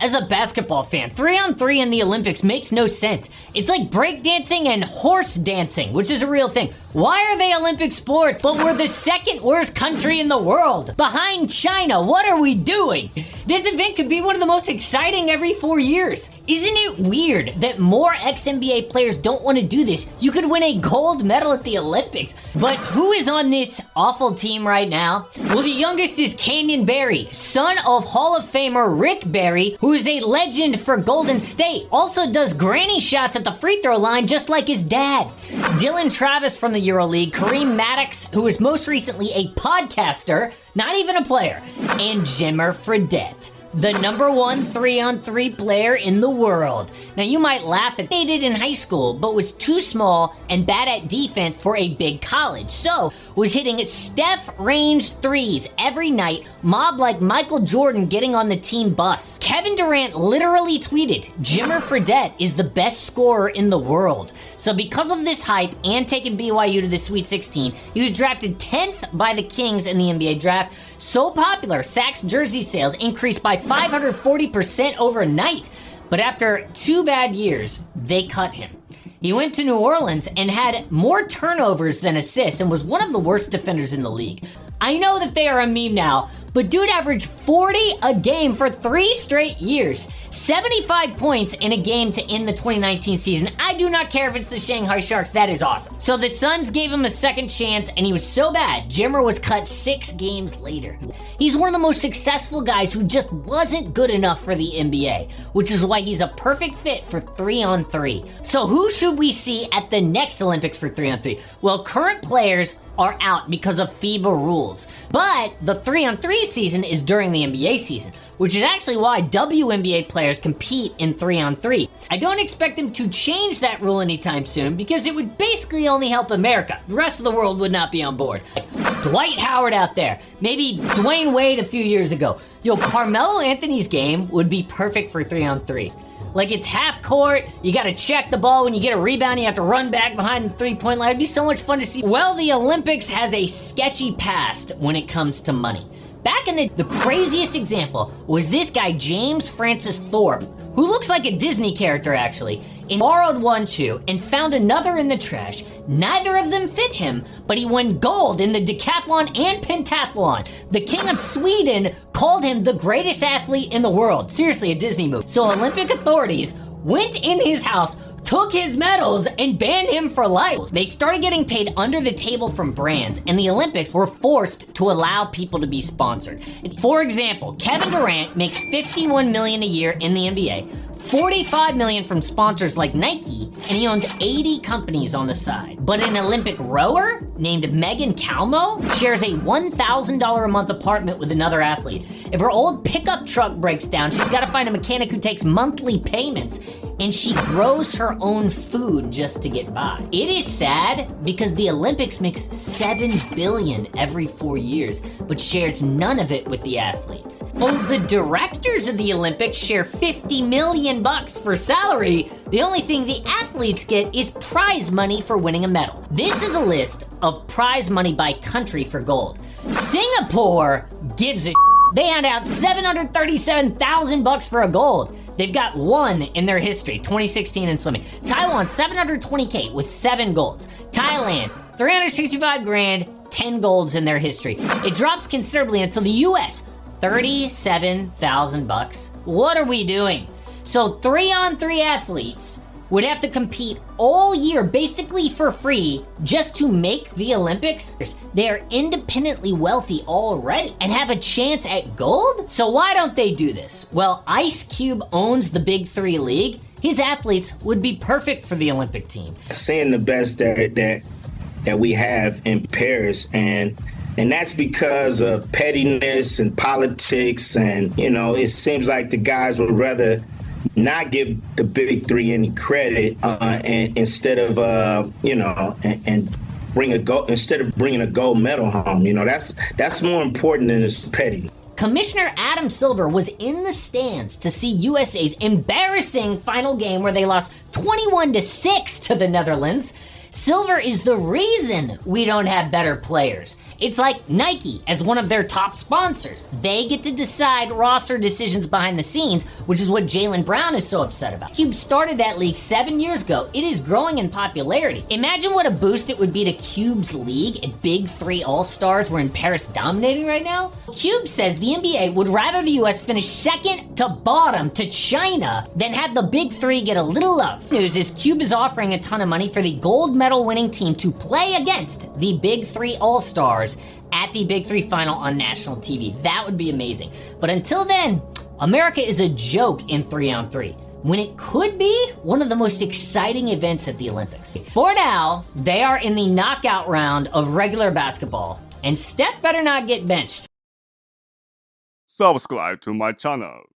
As a basketball fan, 3-on-3 in the Olympics makes no sense. It's like breakdancing and horse dancing, which is a real thing. Why are they Olympic sports? But we're the second worst country in the world, behind China. What are we doing? This event could be one of the most exciting every 4 years. Isn't it weird that more ex-NBA players don't want to do this? You could win a gold medal at the Olympics. But who is on this awful team right now? Well, the youngest is Canyon Barry, son of Hall of Famer Rick Barry, who is a legend for Golden State. Also does granny shots at the free throw line just like his dad. Dylan Travis from the EuroLeague, Kareem Maddox, who is most recently a podcaster, not even a player, and Jimmer Fredette, the #1 3-on-3 player in the world. Now you might laugh at they did in high school, but was too small and bad at defense for a big college. So was hitting Steph range threes every night, mob like Michael Jordan getting on the team bus. Kevin Durant literally tweeted, Jimmer Fredette is the best scorer in the world. So because of this hype and taking BYU to the Sweet 16, he was drafted 10th by the Kings in the NBA draft. So popular, Saks jersey sales increased by 540% overnight. But after 2 bad years, they cut him. He went to New Orleans and had more turnovers than assists and was one of the worst defenders in the league. I know that they are a meme now, but dude averaged 40 a game for 3 straight years. 75 points in a game to end the 2019 season. I do not care if it's the Shanghai Sharks, that is awesome. So the Suns gave him a second chance and he was so bad, Jimmer was cut 6 games later. He's one of the most successful guys who just wasn't good enough for the NBA, which is why he's a perfect fit for 3-on-3. So who should we see at the next Olympics for 3-on-3? Well, current players are out because of FIBA rules. But the 3-on-3 season is during the NBA season, which is actually why WNBA players compete in 3-on-3. I don't expect them to change that rule anytime soon because it would basically only help America. The rest of the world would not be on board. Dwight Howard out there, maybe Dwayne Wade a few years ago. Yo, Carmelo Anthony's game would be perfect for 3-on-3. Like, it's half court, you gotta check the ball, when you get a rebound you have to run back behind the three-point line. It'd be so much fun to see. Well, the Olympics has a sketchy past when it comes to money. Back in the craziest example was this guy, James Francis Thorpe, who looks like a Disney character actually, and borrowed one shoe and found another in the trash. Neither of them fit him, but he won gold in the decathlon and pentathlon. The King of Sweden called him the greatest athlete in the world. Seriously, a Disney movie. So Olympic authorities went in his house, took his medals, and banned him for life. They started getting paid under the table from brands, and the Olympics were forced to allow people to be sponsored. For example, Kevin Durant makes $51 million a year in the NBA, $45 million from sponsors like Nike, and he owns 80 companies on the side. But an Olympic rower named Megan Calmo shares a $1,000 a month apartment with another athlete. If her old pickup truck breaks down, she's got to find a mechanic who takes monthly payments, and she grows her own food just to get by. It is sad because the Olympics makes $7 billion every 4 years, but shares none of it with the athletes. Oh, the directors of the Olympics share $50 million for salary. The only thing the athletes get is prize money for winning a medal. This is a list of prize money by country for gold. Singapore gives a They hand out $737,000 for a gold. They've got 1 in their history, 2016 in swimming. Taiwan, $720K with 7 golds. Thailand, $365,000, 10 golds in their history. It drops considerably until the US, $37,000. What are we doing? So 3-on-3 athletes would have to compete all year basically for free just to make the Olympics. They are independently wealthy already and have a chance at gold? So why don't they do this? Well, Ice Cube owns the Big 3 league. His athletes would be perfect for the Olympic team. Seeing the best that we have in Paris, and that's because of pettiness and politics, and it seems like the guys would rather not give the Big 3 any credit, and instead of bring a gold, instead of bringing a gold medal home. That's more important than this petty. Commissioner Adam Silver was in the stands to see USA's embarrassing final game where they lost 21-6 to the Netherlands. Silver is the reason we don't have better players. It's like Nike as one of their top sponsors. They get to decide roster decisions behind the scenes, which is what Jaylen Brown is so upset about. Cube started that league 7 years ago. It is growing in popularity. Imagine what a boost it would be to Cube's league if Big Three All-Stars were in Paris dominating right now. Cube says the NBA would rather the US finish second to bottom to China than have the Big Three get a little love. News is Cube is offering a ton of money for the gold medal winning team to play against the Big Three All-Stars at the Big Three final on national TV. That would be amazing. But until then, America is a joke in 3-on-3, when it could be one of the most exciting events at the Olympics. For now, they are in the knockout round of regular basketball, and Steph better not get benched. Subscribe to my channel.